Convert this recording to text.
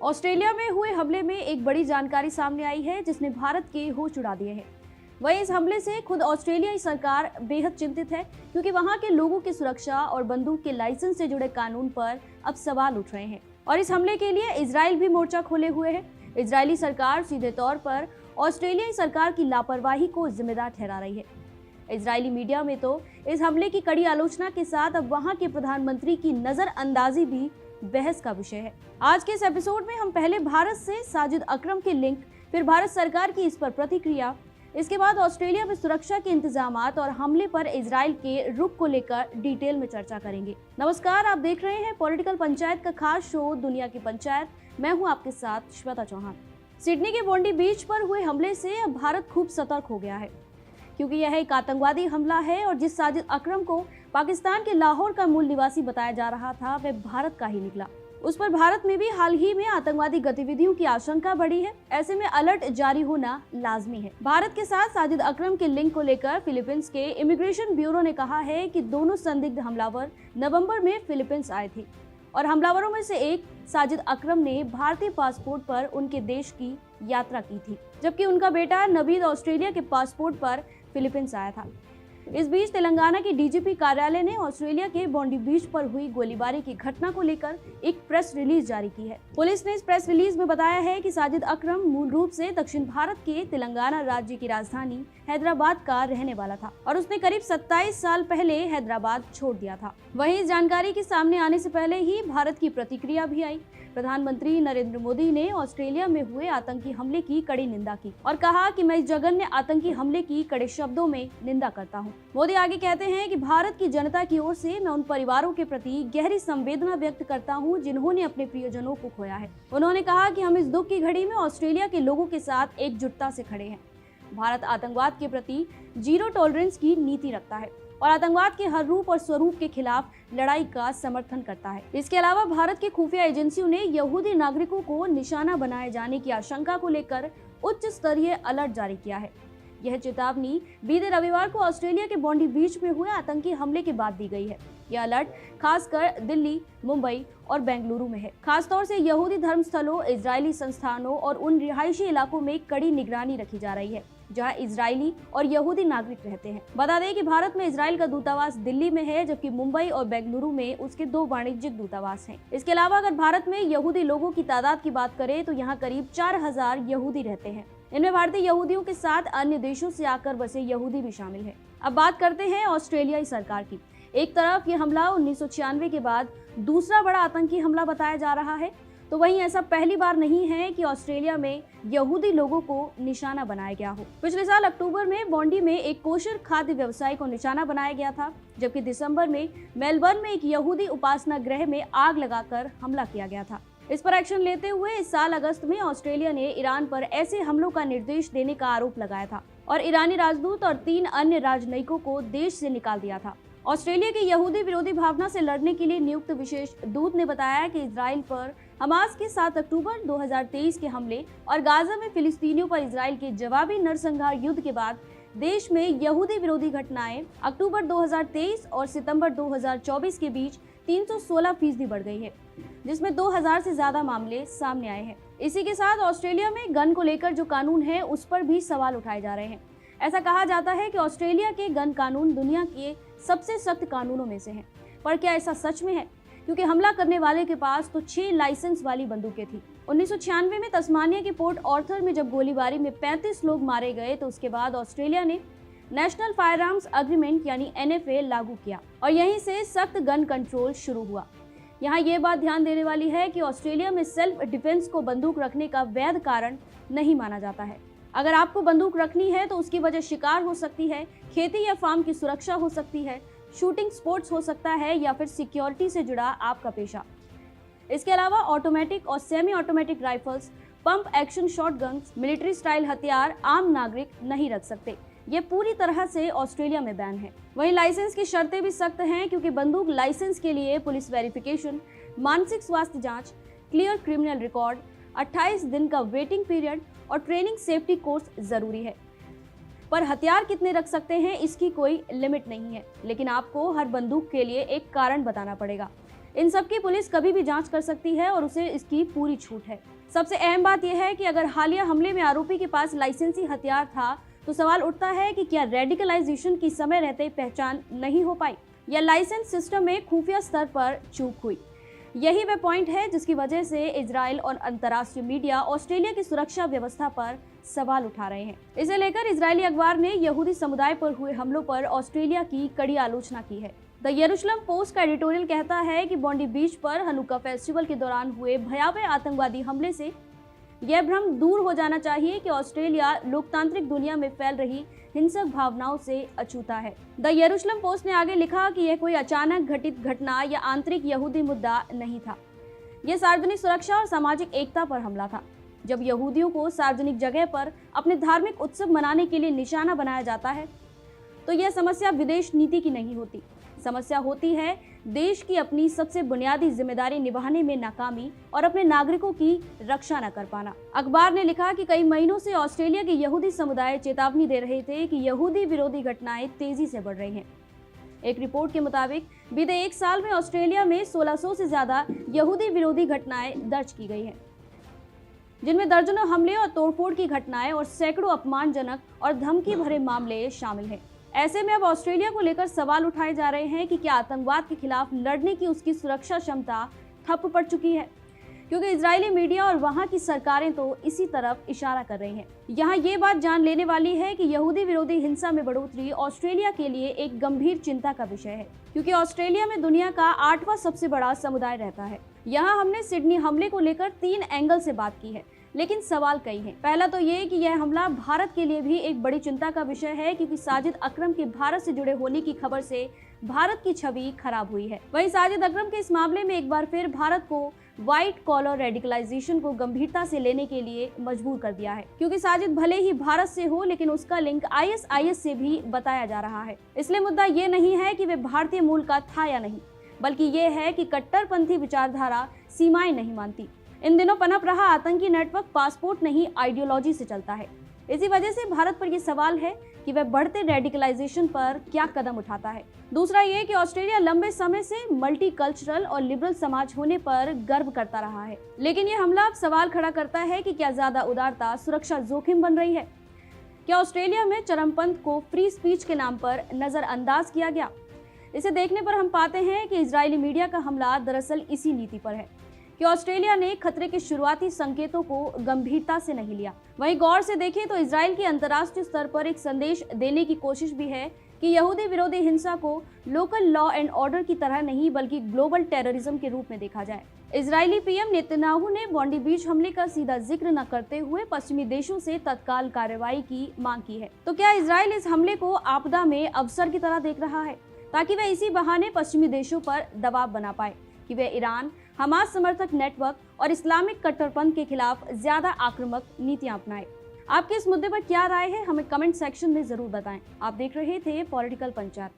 Australia में हुए हमले में एक बड़ी जानकारी सामने आई है जिसने भारत के होश उड़ा दिए हैं। वहीं इस हमले से खुद ऑस्ट्रेलियाई सरकार बेहद चिंतित है क्योंकि वहां के लोगों की सुरक्षा और बंदूक के लाइसेंस से जुड़े कानून पर अब सवाल उठ रहे हैं। और इस हमले के लिए इजराइल भी मोर्चा खोले हुए है। इजरायली सरकार सीधे तौर पर ऑस्ट्रेलियाई सरकार की लापरवाही को जिम्मेदार ठहरा रही है। इजरायली मीडिया में तो इस हमले की कड़ी आलोचना के साथ अब वहां के प्रधानमंत्री की नजरअंदाजी भी बहस का विषय है। आज के इस एपिसोड में हम पहले भारत से साजिद अकरम के लिंक, फिर भारत सरकार की इस पर प्रतिक्रिया, इसके बाद ऑस्ट्रेलिया में सुरक्षा के इंतजामात और हमले पर इजराइल के रुख को लेकर डिटेल में चर्चा करेंगे। नमस्कार, आप देख रहे हैं पॉलिटिकल पंचायत का खास शो दुनिया की पंचायत। मैं हूं आपके साथ श्वेता चौहान। सिडनी के बोंडी बीच पर हुए हमले से अब भारत खूब सतर्क हो गया है क्योंकि यह एक आतंकवादी हमला है और जिस साजिद अकरम को पाकिस्तान के लाहौर का मूल निवासी बताया जा रहा था वह भारत का ही निकला। उस पर भारत में भी हाल ही में आतंकवादी गतिविधियों की आशंका बढ़ी है। ऐसे में अलर्ट जारी होना लाजमी है। भारत के साथ साजिद अकरम के लिंक को लेकर फिलीपींस के इमिग्रेशन ब्यूरो ने कहा है कि दोनों संदिग्ध हमलावर नवंबर में फिलीपींस आए थे और हमलावरों में से एक साजिद अकरम ने भारतीय पासपोर्ट पर उनके देश की यात्रा की थी, जबकि उनका बेटा नवीद ऑस्ट्रेलिया के पासपोर्ट पर फिलीपींस आया था। इस बीच तेलंगाना के डीजीपी कार्यालय ने ऑस्ट्रेलिया के बोंडी बीच पर हुई गोलीबारी की घटना को लेकर एक प्रेस रिलीज जारी की है। पुलिस ने इस प्रेस रिलीज में बताया है कि साजिद अकरम मूल रूप से दक्षिण भारत के तेलंगाना राज्य की राजधानी हैदराबाद का रहने वाला था और उसने करीब 27 साल पहले हैदराबाद छोड़ दिया था। वहीं इस जानकारी के सामने आने से पहले ही भारत की प्रतिक्रिया भी आई। प्रधानमंत्री नरेंद्र मोदी ने ऑस्ट्रेलिया में हुए आतंकी हमले की कड़ी निंदा की और कहा कि मैं इस जघन्य आतंकी हमले की कड़े शब्दों में निंदा करता हूं। मोदी आगे कहते हैं कि भारत की जनता की ओर से मैं उन परिवारों के प्रति गहरी संवेदना व्यक्त करता हूं जिन्होंने अपने प्रियजनों को खोया है। उन्होंने कहा कि हम इस दुख की घड़ी में ऑस्ट्रेलिया के लोगों के साथ एकजुटता से खड़े हैं। भारत आतंकवाद के प्रति जीरो टॉलरेंस की नीति रखता है और आतंकवाद के हर रूप और स्वरूप के खिलाफ लड़ाई का समर्थन करता है। इसके अलावा भारत की खुफिया एजेंसियों ने यहूदी नागरिकों को निशाना बनाए जाने की आशंका को लेकर उच्च स्तरीय अलर्ट जारी किया है। यह चेतावनी बीते रविवार को ऑस्ट्रेलिया के बोंडी बीच में हुए आतंकी हमले के बाद दी गई है। यह अलर्ट खासकर दिल्ली, मुंबई और बेंगलुरु में है। खासतौर से यहूदी धर्मस्थलों, इजरायली संस्थानों और उन रिहायशी इलाकों में कड़ी निगरानी रखी जा रही है जहां इजरायली और यहूदी नागरिक रहते हैं। बता दें कि भारत में इजराइल का दूतावास दिल्ली में है, जबकि मुंबई और बेंगलुरु में उसके 2 वाणिज्यिक दूतावास हैं। इसके अलावा अगर भारत में यहूदी लोगों की तादाद की बात करें तो यहाँ करीब 4000 यहूदी रहते हैं। इनमें भारतीय यहूदियों के साथ अन्य देशों से आकर बसे यहूदी भी शामिल है। अब बात करते हैं ऑस्ट्रेलियाई सरकार की। एक तरफ ये हमला 1996 के बाद दूसरा बड़ा आतंकी हमला बताया जा रहा है, तो वहीं ऐसा पहली बार नहीं है कि ऑस्ट्रेलिया में यहूदी लोगों को निशाना बनाया गया हो। पिछले साल अक्टूबर में बोंडी में एक कोशर खाद्य व्यवसायी को निशाना बनाया गया था, जबकि दिसंबर में मेलबर्न में एक यहूदी उपासना गृह में आग लगाकर हमला किया गया था। इस पर एक्शन लेते हुए इस साल अगस्त में ऑस्ट्रेलिया ने ईरान पर ऐसे हमलों का निर्देश देने का आरोप लगाया था और ईरानी राजदूत और 3 अन्य राजनयिकों को देश से निकाल दिया था। ऑस्ट्रेलिया के यहूदी विरोधी भावना से लड़ने के लिए नियुक्त विशेष दूत ने बताया कि इजराइल पर हमास के 7 अक्टूबर 2023 के हमले और गाजा में फिलिस्तीनियों पर इजराइल के जवाबी नरसंहार युद्ध के बाद देश में यहूदी विरोधी घटनाएं अक्टूबर 2023 और सितंबर 2024 के बीच 316% बढ़ गई है, जिसमें 2000 से ज्यादा मामले सामने आए हैं। इसी के साथ ऑस्ट्रेलिया में गन को लेकर जो कानून है उस पर भी सवाल उठाए जा रहे हैं। ऐसा कहा जाता है कि ऑस्ट्रेलिया के गन कानून दुनिया के सबसे सख्त कानूनों में से हैं। पर क्या ऐसा सच में है? क्योंकि हमला करने वाले के पास तो 6 लाइसेंस वाली बंदूकें थी। 1996 में तस्मानिया के पोर्ट ऑर्थर में जब गोलीबारी में 35 लोग मारे गए तो उसके बाद ऑस्ट्रेलिया ने नेशनल फायर आर्म्स एग्रीमेंट यानी NFA लागू किया और यहीं से सख्त गन कंट्रोल शुरू हुआ। यहाँ ये बात ध्यान देने वाली है कि ऑस्ट्रेलिया में सेल्फ डिफेंस को बंदूक रखने का वैध कारण नहीं माना जाता है। अगर आपको बंदूक रखनी है तो उसकी वजह शिकार हो सकती है, खेती या फार्म की सुरक्षा हो सकती है, शूटिंग स्पोर्ट्स हो सकता है या फिर सिक्योरिटी से जुड़ा आपका पेशा। इसके अलावा ऑटोमेटिक और semi automatic rifles, pump action shotguns, military style हथियार आम नागरिक नहीं रख सकते। ये पूरी तरह से ऑस्ट्रेलिया में बैन है। वहीं लाइसेंस की शर्तें भी सख्त हैं क्योंकि बंदूक लाइसेंस के लिए पुलिस वेरिफिकेशन, मानसिक स्वास्थ्य जांच, क्लियर क्रिमिनल रिकॉर्ड, 28 दिन का वेटिंग पीरियड और ट्रेनिंग सेफ्टी कोर्स जरूरी है। पर हथियार कितने रख सकते हैं इसकी कोई लिमिट नहीं है, लेकिन आपको हर बंदूक के लिए एक कारण बताना पड़ेगा। इन सब की पुलिस कभी भी जांच कर सकती है और उसे इसकी पूरी छूट है। सबसे अहम बात यह है कि अगर हालिया हमले में आरोपी के पास लाइसेंसी हथियार था तो सवाल उठता है कि क्या रेडिकलाइजेशन की समय रहते पहचान नहीं हो पाई या लाइसेंस सिस्टम में खुफिया स्तर पर चूक हुई। यही वह पॉइंट है जिसकी वजह से इजराइल और अंतर्राष्ट्रीय मीडिया ऑस्ट्रेलिया की सुरक्षा व्यवस्था पर सवाल उठा रहे हैं। इसे लेकर इजरायली अखबार ने यहूदी समुदाय पर हुए हमलों पर ऑस्ट्रेलिया की कड़ी आलोचना की है। द यरूशलेम पोस्ट का एडिटोरियल कहता है कि बॉन्डी बीच पर हनुक्का फेस्टिवल के दौरान हुए भयावह आतंकवादी हमले से यह भ्रम दूर हो जाना चाहिए कि ऑस्ट्रेलिया लोकतांत्रिक दुनिया में फैल रही हिंसक भावनाओं से अछूता है। द यरूशलेम पोस्ट ने आगे लिखा कि यह कोई अचानक घटित घटना या आंतरिक यहूदी मुद्दा नहीं था। यह सार्वजनिक सुरक्षा और सामाजिक एकता पर हमला था। जब यहूदियों को सार्वजनिक जगह पर अपने धार्मिक उत्सव मनाने के लिए निशाना बनाया जाता है तो यह समस्या विदेश नीति की नहीं होती। समस्या होती है देश की अपनी सबसे बुनियादी जिम्मेदारी निभाने में नाकामी और अपने नागरिकों की रक्षा न कर पाना। अखबार ने लिखा कि कई महीनों से ऑस्ट्रेलिया के यहूदी समुदाय चेतावनी दे रहे थे कि यहूदी विरोधी घटनाएं तेजी से बढ़ रही हैं। एक रिपोर्ट के मुताबिक बीते एक साल में ऑस्ट्रेलिया में 1600 से ज्यादा यहूदी विरोधी घटनाएं दर्ज की गई हैं, जिनमें दर्जनों हमले और तोड़फोड़ की घटनाएं और सैकड़ों अपमानजनक और धमकी भरे मामले शामिल हैं। ऐसे में अब ऑस्ट्रेलिया को लेकर सवाल उठाए जा रहे हैं कि क्या आतंकवाद के खिलाफ लड़ने की उसकी सुरक्षा क्षमता ठप पड़ चुकी है, क्योंकि इजरायली मीडिया और वहां की सरकारें तो इसी तरफ इशारा कर रही हैं। यहाँ ये बात जान लेने वाली है कि यहूदी विरोधी हिंसा में बढ़ोतरी ऑस्ट्रेलिया के लिए एक गंभीर चिंता का विषय है, क्योंकि ऑस्ट्रेलिया में दुनिया का 8वां सबसे बड़ा समुदाय रहता है। यहाँ हमने सिडनी हमले को लेकर 3 एंगल से बात की है, लेकिन सवाल कई हैं। पहला तो ये कि यह हमला भारत के लिए भी एक बड़ी चिंता का विषय है, क्योंकि साजिद अकरम के भारत से जुड़े होने की खबर से भारत की छवि खराब हुई है। वहीं साजिद अकरम के इस मामले में एक बार फिर भारत को व्हाइट कॉलर रेडिकलाइजेशन को गंभीरता से लेने के लिए मजबूर कर दिया है, क्योंकि साजिद भले ही भारत से हो लेकिन उसका लिंक ISIS से भी बताया जा रहा है। इसलिए मुद्दा ये नहीं है कि वे भारतीय मूल का था या नहीं, बल्कि ये है कि कट्टरपंथी विचारधारा सीमाएं नहीं मानती। इन दिनों पनप रहा आतंकी नेटवर्क पासपोर्ट नहीं आइडियोलॉजी से चलता है। इसी वजह से भारत पर यह सवाल है कि वह बढ़ते रेडिकलाइजेशन पर क्या कदम उठाता है। दूसरा ये कि ऑस्ट्रेलिया लंबे समय से मल्टीकल्चरल और लिबरल समाज होने पर गर्व करता रहा है, लेकिन यह हमला अब सवाल खड़ा करता है कि क्या ज्यादा उदारता सुरक्षा जोखिम बन रही है। क्या ऑस्ट्रेलिया में चरमपंथ को फ्री स्पीच के नाम पर नजरअंदाज किया गया? इसे देखने पर हम पाते हैं कि इजरायली मीडिया का हमला दरअसल इसी नीति पर है कि ऑस्ट्रेलिया ने खतरे के शुरुआती संकेतों को गंभीरता से नहीं लिया। वहीं गौर से देखें तो इजराइल की अंतर्राष्ट्रीय स्तर पर एक संदेश देने की कोशिश भी है कि यहूदी विरोधी हिंसा को लोकल लॉ एंड ऑर्डर की तरह नहीं बल्कि ग्लोबल टेररिज्म के रूप में देखा जाए। इजरायली पीएम नेतन्याहू ने बॉन्डी बीच हमले का सीधा जिक्र न करते हुए पश्चिमी देशों से तत्काल कार्रवाई की मांग की है। तो क्या इजराइल इस हमले को आपदा में अवसर की तरह देख रहा है, ताकि वह इसी बहाने पश्चिमी देशों पर दबाव बना पाए कि वे ईरान, हमास समर्थक नेटवर्क और इस्लामिक कट्टरपंथ के खिलाफ ज्यादा आक्रामक नीतियां अपनाएं? आपके इस मुद्दे पर क्या राय है, हमें कमेंट सेक्शन में जरूर बताएं। आप देख रहे थे पॉलिटिकल पंचायत।